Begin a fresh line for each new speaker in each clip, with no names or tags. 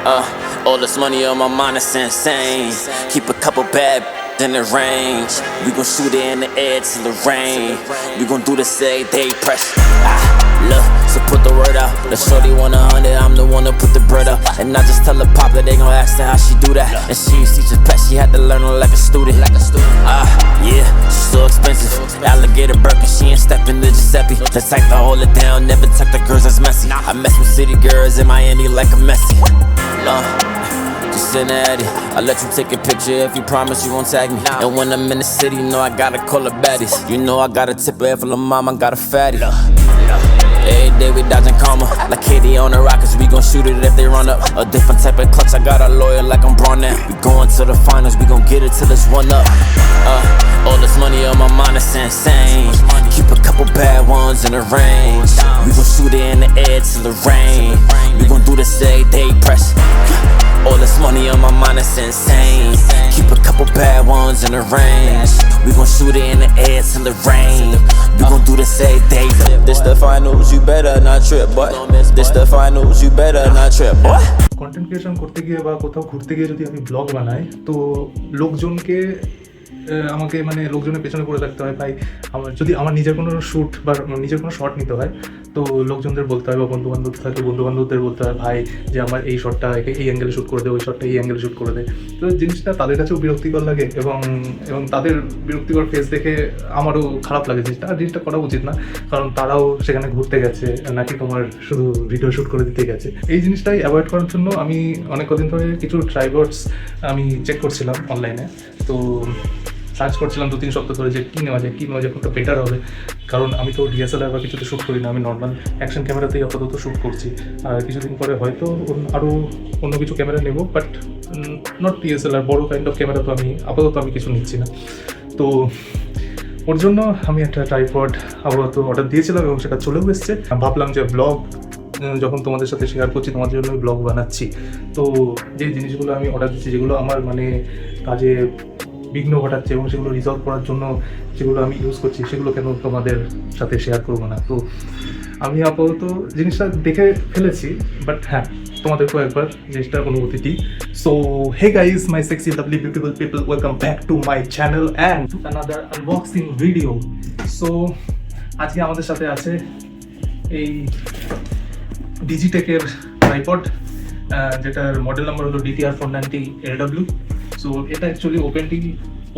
All this money on my mind is insane. Keep a couple bad in the range. We gon' shoot it in the air till the rain. We gon' do this every day, press. Look, so put the word out. The shorty want 100, I'm the one to put the bread up. And I just tell her pop that they gon' ask her how she do that. And she teaches pet, she had to learn her like a student. Yeah, she's so expensive. Alligator Birkin, she ain't stepping to Giuseppe. The type to hold it down, never tuck the girls that's messy. I mess with city girls in Miami like a Messi. Just send at it. I'll let you take a picture if you promise you won't tag me. And when I'm in the city, you know I gotta call her baddies. You know I got a tipper if a mama got a fatty. Every day we dodging karma, like Katie on the Rockets. We gon' shoot it if they run up. A different type of clutch, I got a lawyer like I'm Braun now. We going to the finals, we gon' get it till it's one up. All this money on my mind is insane. Keep a couple bad ones in the range. We gon' shoot it in the air till the rain. We gon' do this every day, press. All this money on my mind is insane. Keep a couple bad ones in the range. We gon' shoot it in the air till the rain. We gon' do this every day. This the finals, you better not trip, boy. This the finals, you better not trip, boy.
Content creation করতে গিয়ে বা কোথাও ঘুরতে গিয়ে যদি আমি blog বানাই, তো লোকজনকে আমাকে মানে লোকজনের পেছনে পড়ে থাকতে হয়। ভাই আমার যদি আমার নিজের কোনো শ্যুট বা নিজের কোনো শট নিতে হয়, তো লোকজনদের বলতে হয় বা বন্ধুবান্ধব থাকে বন্ধুবান্ধবদের বলতে হয় ভাই যে আমার এই শটটা এই অ্যাঙ্গেলে শ্যুট করে দে, ওই শটটা এই অ্যাঙ্গেলে শ্যুট করে দে। তো জিনিসটা তাদের কাছেও বিরক্তিকর লাগে এবং তাদের বিরক্তিকর ফেস দেখে আমারও খারাপ লাগে। জিনিসটা করা উচিত না, কারণ তারাও সেখানে ঘুরতে গেছে, নাকি তোমার শুধু ভিডিও শ্যুট করে দিতে গেছে। এই জিনিসটাই অ্যাভয়েড করার জন্য আমি অনেক কদিন ধরে কিছু ট্রাইপডস আমি চেক করছিলাম অনলাইনে। তো সার্চ করছিলাম 2-3 সপ্তাহ ধরে যে কী নেওয়া যায় কোনটা বেটার হবে। কারণ আমি তো ডিএসএলআর বা কিছুতে শ্যুট করি না, আমি নর্মাল অ্যাকশন ক্যামেরাতেই আপাতত শ্যুট করছি। আর কিছুদিন পরে হয়তো আরও অন্য কিছু ক্যামেরা নেব, বাট নট ডিএসএলআর, বড়ো কাইন্ড অফ ক্যামেরা তো আপাতত আমি কিছু নিচ্ছি না। তো ওর জন্য আমি একটা ট্রাইপড আপাতত অর্ডার দিয়েছিলাম এবং সেটা চলেও এসছে। ভাবলাম যে ব্লগ যখন তোমাদের সাথে শেয়ার করছি, তোমাদের জন্য ব্লগ বানাচ্ছি, তো যে জিনিসগুলো আমি অর্ডার দিচ্ছি, যেগুলো আমার মানে কাজে বিঘ্ন ঘটাচ্ছে এবং সেগুলো রিজলভ করার জন্য যেগুলো আমি ইউজ করছি, সেগুলো কেন তোমাদের সাথে শেয়ার করবো না। তো আমি আপাতত জিনিসটা দেখে ফেলেছি, বাট হ্যাঁ তোমাদেরকেও একবার জিনিসটার অনুভূতি দিই। So hey guys, my sexy lovely beautiful people, welcome back to my channel and another unboxing video. So আজকে আমাদের সাথে আছে এই ডিজিটেকের ট্রাইপড, যেটার মডেল নাম্বার হলো DTR490LW। সো এটা অ্যাকচুয়ালি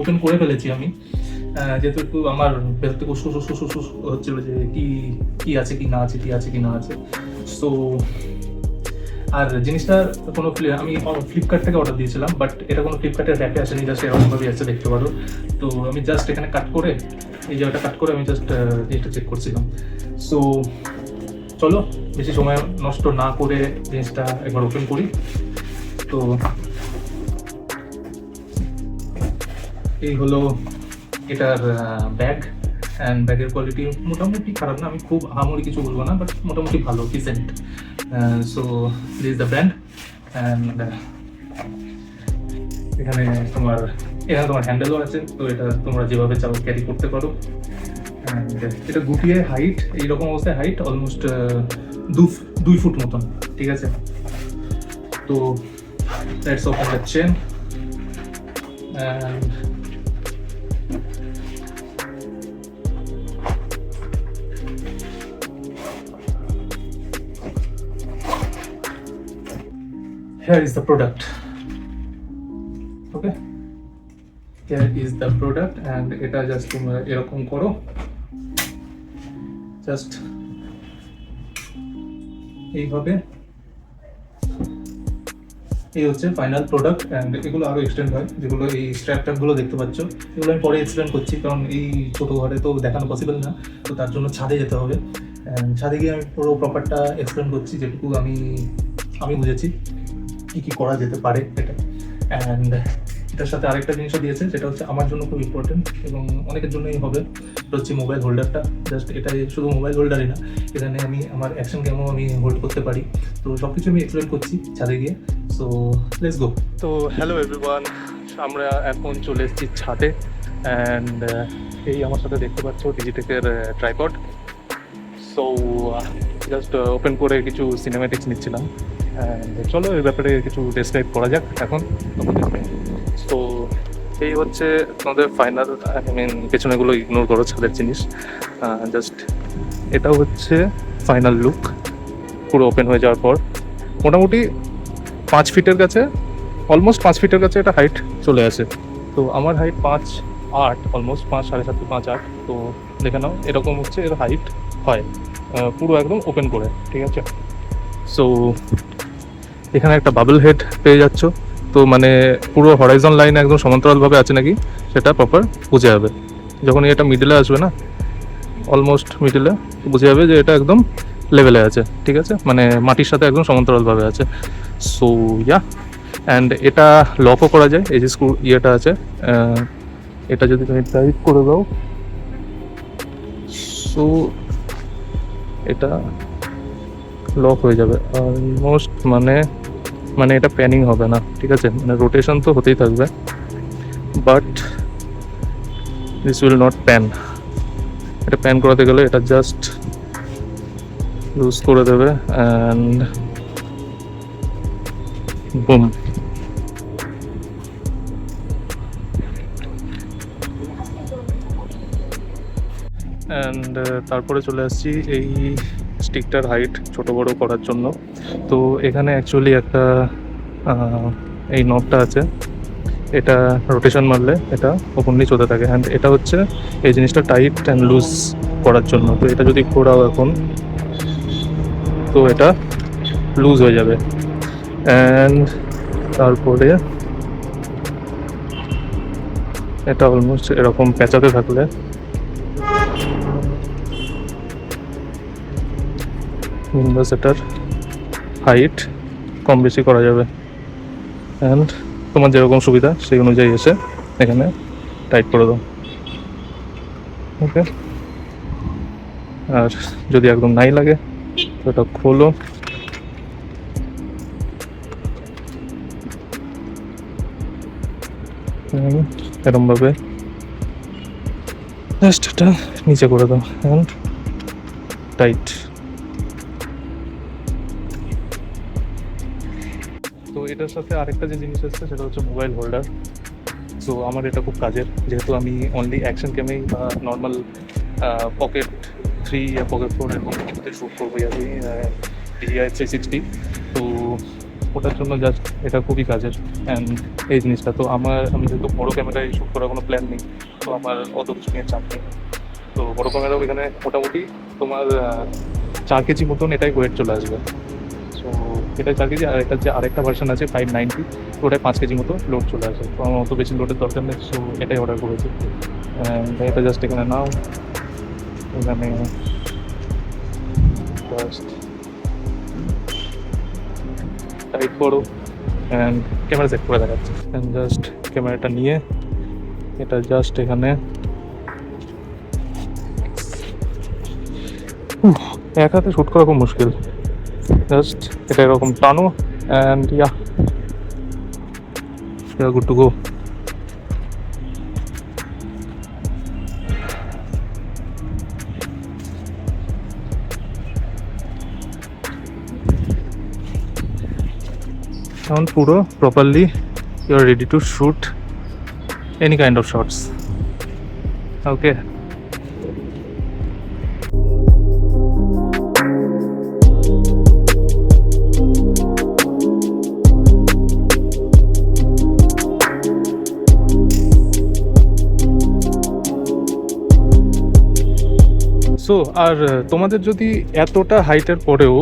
ওপেন করে ফেলেছি আমি, যেহেতু একটু আমার ভেতর থেকে হচ্ছিলো যে কি আছে কি না আছে। সো আর জিনিসটার কোনো আমি ফ্লিপকার্ট থেকে অর্ডার দিয়েছিলাম, বাট এটা কোনো ফ্লিপকার্টের র্যাপে আসেনি, জাস্ট এরকমভাবে আছে, দেখতে পারো। তো আমি জাস্ট এখানে এই জায়গাটা কাট করে আমি জাস্ট জিনিসটা চেক করছিলাম। সো চলো বেশি সময় নষ্ট না করে জিনিসটা একবার ওপেন করি। তো এই হলো এটার ব্যাগ, অ্যান্ড ব্যাগের কোয়ালিটি মোটামুটি খারাপ না, আমি খুব আহামরি কিছু বলবো না, বাট মোটামুটি ভালো, decent. So this is the brand. And এখানে তোমার হ্যান্ডেলও আছে, তো এটা তোমরা যেভাবে চাও ক্যারি করতে পারো। এটা গুটিয়ে হাইট, এইরকম অবস্থায় হাইট অলমোস্ট 2 ফুট মতন, ঠিক আছে। তো let's open the chain. And here is the product. Okay, here is the product, and এটা জাস্ট তোমরা এরকম করো, জাস্ট এইভাবে। এই হচ্ছে ফাইনাল প্রোডাক্ট। অ্যান্ড এগুলো আরও এক্সটেন্ড হয়, যেগুলো এই স্ট্র্যাপগুলো দেখতে পাচ্ছ, এগুলো আমি পরে এক্সপ্লেন করছি, কারণ এই ছোটো ঘরে তো দেখানো পসিবল না, তো তার জন্য ছাদে যেতে হবে। ছাদে গিয়ে আমি পুরো প্রপারটা এক্সপ্লেন করছি, যেটুকু আমি বুঝেছি কী করা যেতে পারে এটা। অ্যান্ড এটার সাথে আরেকটা জিনিসও দিয়েছে, যেটা হচ্ছে আমার জন্য খুব ইম্পর্টেন্ট এবং অনেকের জন্যই হবে, এটা হচ্ছে মোবাইল হোল্ডারটা। জাস্ট এটা শুধু মোবাইল হোল্ডারই না, এখানে আমি আমার অ্যাকশন ক্যামও আমি হোল্ড করতে পারি। তো সব কিছু আমি এক্সপ্লেন করছি ছাদে গিয়ে। So let's go. তো হ্যালো এভরিওয়ান, আমরা এখন চলে এসেছি ছাদে। অ্যান্ড এই আমার সাথে দেখতে পাচ্ছ ডিজিটেকের ট্রাইপড। সো জাস্ট ওপেন করে কিছু সিনেম্যাটিক্স নিচ্ছিলাম। চলো এর ব্যাপারে কিছু ডেসক্রাইব করা যাক এখন তোমাদেরকে। তো এই হচ্ছে তোমাদের ফাইনাল, আই মিন পেছনেগুলো ইগনোর করো, ছাদের জিনিস। জাস্ট এটা হচ্ছে ফাইনাল লুক পুরো ওপেন হয়ে যাওয়ার পর। মোটামুটি 5 ফিটের কাছে, অলমোস্ট 5 ফিটের কাছে এটা হাইট চলে আসে। তো আমার হাইট 5'8", অলমোস্ট 5.7 থেকে 5'8", তো দেখে নাও এরকম হচ্ছে এর হাইট হয় পুরো একদম ওপেন করে, ঠিক আছে। সো এখানে একটা বাবল হেড পেয়ে যাচ্ছ, তো মানে পুরো হরাইজন লাইন একদম সমান্তরালভাবে আছে নাকি সেটা প্রপার বুঝে যাবে যখনই এটা মিডলে আসবে না, অলমোস্ট মিডলে বুঝে যাবে যে এটা একদম লেভেলে আছে, ঠিক আছে, মানে মাটির সাথে একদম সমান্তরালভাবে আছে। সো ইয়া, অ্যান্ড এটা লকও করা যায়, এই যে স্ক্রু ইয়েটা আছে, এটা যদি তুমি টাইট করে দাও, সো এটা লক হয়ে যাবে অলমোস্ট, মানে এটা প্যানিং হবে না, ঠিক আছে, মানে রোটেশন তো হতেই থাকবে, but this will not pan. এটা প্যান করাতে গেলে এটা জাস্ট লুজ করে দেবে অ্যান্ড বুম। অ্যান্ড তারপরে চলে আসছি এই স্টিকটার হাইট ছোট বড় করার জন্য। তো এখানে অ্যাকচুয়ালি একটা এই নবটা আছে, এটা রোটেশন মারলে এটা ওপেনলি চলতে থাকে, অ্যান্ড এটা হচ্ছে এই জিনিসটা টাইট অ্যান্ড লুজ করার জন্য। তো এটা যদি ঘোরাও এখন, তো এটা লুজ হয়ে যাবে। অ্যান্ড তারপরে এটা অলমোস্ট এরকম পেঁচাতে থাকলে উইন্ডোজ এটার হাইট কম বেশি করা যাবে, অ্যান্ড তোমার যেরকম সুবিধা সেই অনুযায়ী এসে এখানে টাইট করে দাও, ওকে। আর যদি একদম নাই লাগে তো এটা খোলো, এরমভাবে জাস্ট এটা নিচে করে দাও অ্যান্ড টাইট। তো এটার সাথে আরেকটা যে জিনিস আসছে সেটা হচ্ছে মোবাইল হোল্ডার। সো আমার এটা খুব কাজের, যেহেতু আমি অনলি অ্যাকশন ক্যামেই বা নর্মাল পকেট 3 या পকেট 4 এরকম কিছুতে শ্যুট করবো আমি DJI 360, তো ওটার জন্য জাস্ট এটা খুবই কাজের। অ্যান্ড এই জিনিসটা তো আমি যেহেতু বড়ো ক্যামেরায় শ্যুট করার কোনো প্ল্যান নেই, তো আমার অত কিছু নিয়ে চাপ নেই। তো বড়ো ক্যামেরাও এখানে মোটামুটি তোমার 4 কেজি মতন এটাই ওয়েট চলে আসবে। সো এটা 4 কেজি, আর এটা যে আরেকটা ভার্সন আছে 590, তো ওটাই 5 কেজি মতো লোড চলে আসে। তো আমার অত বেশি লোডের দরকার নেই, সো এটাই অর্ডার করেছি। এটা জাস্ট এখানে নাও, এখানে জাস্ট টাইট করো অ্যান্ড ক্যামেরা সেট করে দেখাচ্ছে। অ্যান্ড জাস্ট ক্যামেরাটা নিয়ে এটা জাস্ট এখানে এক হাতে শ্যুট করা খুব মুশকিল, জাস্ট এটা এরকম টানো and yeah good to go. এখন পুরো properly you are ready to shoot any kind of shots, okay. So আর তোমাদের যদি এতটা হাইটের পরেও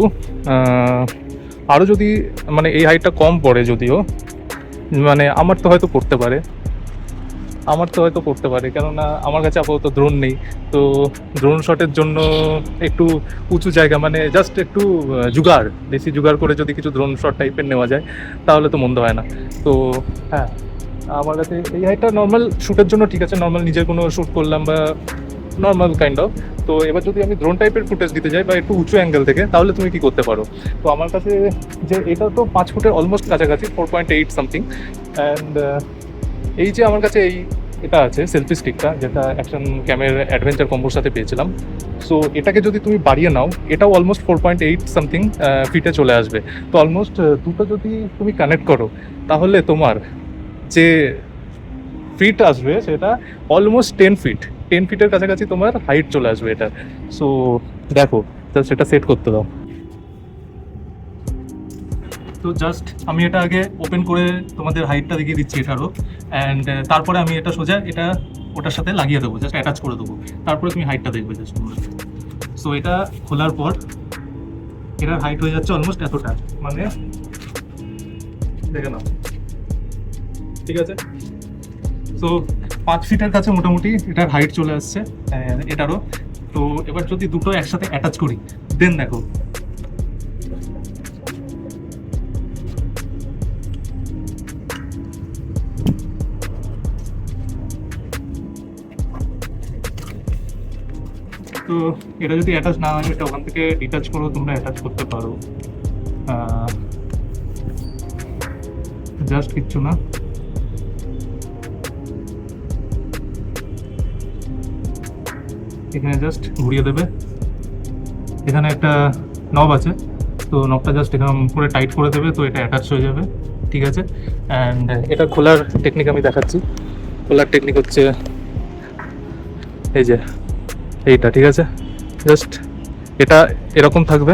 আরও যদি মানে এই হাইটটা কম পড়ে, যদিও মানে আমার তো হয়তো পড়তে পারে, কেননা আমার কাছে আপাতত ড্রোন নেই। তো ড্রোন শটের জন্য একটু উঁচু জায়গা, মানে জাস্ট একটু দেশি জুগাড় করে যদি কিছু ড্রোন শট টাইপের নেওয়া যায় তাহলে তো মন্দ হয় না। তো হ্যাঁ, আমার কাছে এই হাইটটা নর্মাল শ্যুটের জন্য ঠিক আছে, নর্মাল নিজের কোনো শ্যুট করলাম বা নর্মাল কাইন্ড অফ। তো এবার যদি আমি ড্রোন টাইপের ফুটেজ দিতে যাই বা একটু উঁচু অ্যাঙ্গেল থেকে, তাহলে তুমি কি করতে পারো। তো আমার কাছে যে এটা তো 5 ফুটের অলমোস্ট কাছাকাছি, 4.8 সামথিং, অ্যান্ড এই যে আমার কাছে এই এটা আছে সেলফি স্টিকটা, যেটা অ্যাকশন ক্যামের অ্যাডভেঞ্চার কম্বোর সাথে পেয়েছিলাম। সো এটাকে যদি তুমি বাড়িয়ে নাও, এটাও অলমোস্ট 4.8 সামথিং ফিটে চলে আসবে। তো অলমোস্ট দুটো যদি তুমি কানেক্ট করো, তাহলে তোমার যে ফিট আসবে সেটা অলমোস্ট 10 ফিটের কাছাকাছি তোমার হাইট চলে আসবে এটা। সো দেখো, জাস্ট এটা সেট করতে দাও। তো জাস্ট আমি এটা আগে ওপেন করে তোমাদের হাইটটা দেখিয়ে দিচ্ছি এটারও, অ্যান্ড তারপরে আমি এটা সোজা এটা ওটার সাথে লাগিয়ে দেবো, জাস্ট অ্যাটাচ করে দেবো, তারপরে তুমি হাইটটা দেখবে জাস্ট তোমরা। সো এটা খোলার পর এটার হাইট হয়ে যাচ্ছে অলমোস্ট এতটা, মানে দেখে নাও, ঠিক আছে। সো 5 ফিটের কাছে মোটামুটি এটার হাইট চলে আসছে এটারও। তো এবার যদি দুটো একসাথে অ্যাটাচ করি, দেন দেখো তো এটা যদি অ্যাটাচ না হয়, এটা ওখান থেকে ডিটাচ করেও তোমরা অ্যাটাচ করতে পারো, জাস্ট কিচ্ছু না। এখানে জাস্ট ঘুরিয়ে দেবে, এখানে একটা নব আছে, তো নবটা জাস্ট এখানে করে টাইট করে দেবে, তো এটা অ্যাটাচ হয়ে যাবে, ঠিক আছে। অ্যান্ড এটা খোলার টেকনিক আমি দেখাচ্ছি। খোলার টেকনিক হচ্ছে এই যে এইটা, ঠিক আছে। জাস্ট এটা এরকম থাকবে,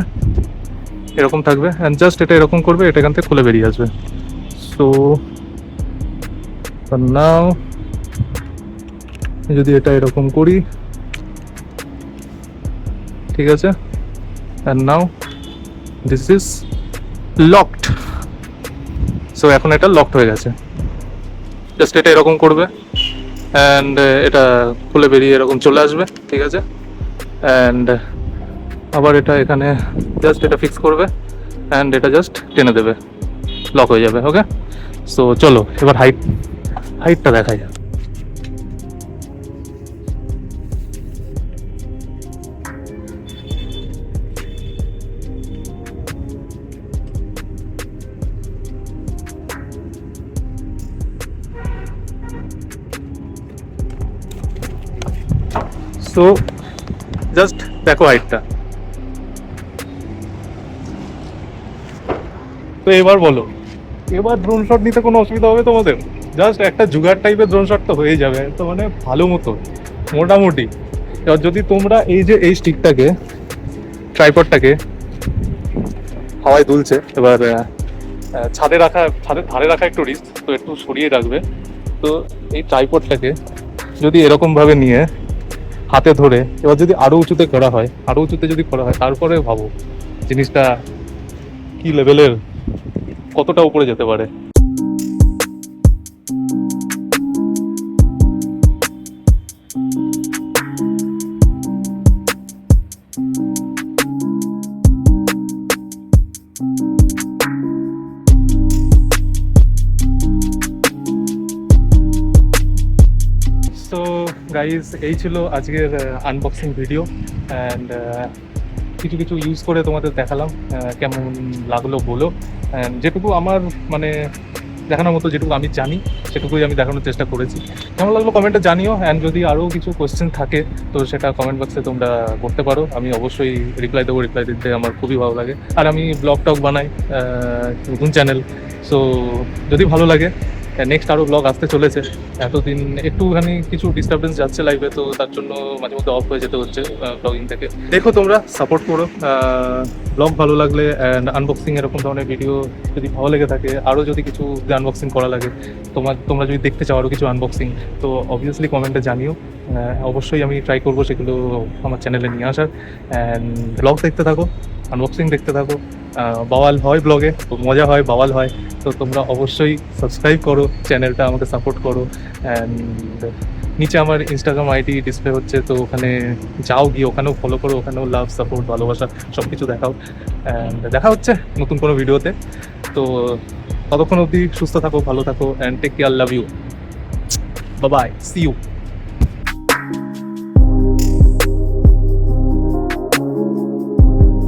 অ্যান্ড জাস্ট এটা এরকম করবে, এটা এখান থেকে খুলে বেরিয়ে আসবে। সো নাও যদি এটা এরকম করি, ঠিক আছে, and now this is locked. So এখন এটা লকড হয়ে গেছে। জাস্ট এটা এরকম করবে, অ্যান্ড এটা খুলে বেরিয়ে এরকম চলে আসবে, ঠিক আছে। অ্যান্ড আবার এটা এখানে জাস্ট এটা ফিক্স করবে, অ্যান্ড এটা জাস্ট টেনে দেবে, লক হয়ে যাবে। ওকে, সো চলো এবার হাইটটা দেখাই। সো জাস্ট দেখো হাইটটা। তো এবার বলো, এবার ড্রোন শট নিতে কোনো অসুবিধা হবে তোমাদের? জাস্ট একটা জুগাড় টাইপের ড্রোন শট তো হয়ে যাবে, তো মানে ভালো মতো মোটামুটি। এবার যদি তোমরা এই যে এই স্টিকটাকে, ট্রাইপডটাকে হাওয়ায় দুলছে, এবার ছাদের ধারে রাখা একটু রিস্ক, তো একটু সরিয়ে রাখবে। তো এই ট্রাইপডটাকে যদি এরকমভাবে নিয়ে হাতে ধরে, এবার যদি আরো উঁচুতে করা হয়, তারপরে ভাবো জিনিসটা কি লেভেলের, কতটা উপরে যেতে পারে। সো গাইজ, এই ছিল আজকের আনবক্সিং ভিডিও, অ্যান্ড কিছু কিছু ইউজ করে তোমাদের দেখালাম, কেমন লাগলো বলো। অ্যান্ড যেটুকু আমার মানে দেখানোর মতো, যেটুকু আমি জানি সেটুকুই আমি দেখানোর চেষ্টা করেছি। কেমন লাগলো কমেন্টে জানিও, অ্যান্ড যদি আরও কিছু কোয়েশ্চেন থাকে তো সেটা কমেন্ট বক্সে তোমরা করতে পারো, আমি অবশ্যই রিপ্লাই দেবো। রিপ্লাই দিতে আমার খুবই ভালো লাগে, আর আমি ব্লগ টক বানাই, নতুন চ্যানেল। সো যদি ভালো লাগে, নেক্সট আরও ব্লগ আসতে চলেছে। এতদিন একটুখানি কিছু ডিস্টারবেন্স যাচ্ছে লাইভে, তো তার জন্য মাঝে মধ্যে অফ হয়ে যেতে হচ্ছে ব্লগিং থেকে। দেখো তোমরা সাপোর্ট করো, ব্লগ ভালো লাগলে, অ্যান্ড আনবক্সিং এরকম ধরনের ভিডিও যদি ভালো লেগে থাকে, আরও যদি কিছু আনবক্সিং করা লাগে, তোমরা যদি দেখতে চাও আরও কিছু আনবক্সিং, তো অবভিয়াসলি কমেন্টে জানিও। অবশ্যই আমি ট্রাই করবো সেগুলো আমার চ্যানেলে নিয়ে আসার। অ্যান্ড ব্লগ দেখতে থাকো, আনবক্সিং দেখতে থাকো, বাওয়াল হয় ব্লগে, মজা হয়, বাওয়াল হয়। তো তোমরা অবশ্যই সাবস্ক্রাইব করো চ্যানেলটা, আমাকে সাপোর্ট করো। অ্যান্ড নিচে আমার ইনস্টাগ্রাম আইডি ডিসপ্লে হচ্ছে, তো ওখানে যাও, গিয়ে ওখানেও ফলো করো, ওখানেও লাভ, সাপোর্ট, ভালোবাসা সব কিছু দেখাও। অ্যান্ড দেখা হচ্ছে নতুন কোনো ভিডিওতে। তো ততক্ষণ অবধি সুস্থ থাকো, ভালো থাকো, and take care, love you, bye bye, see you.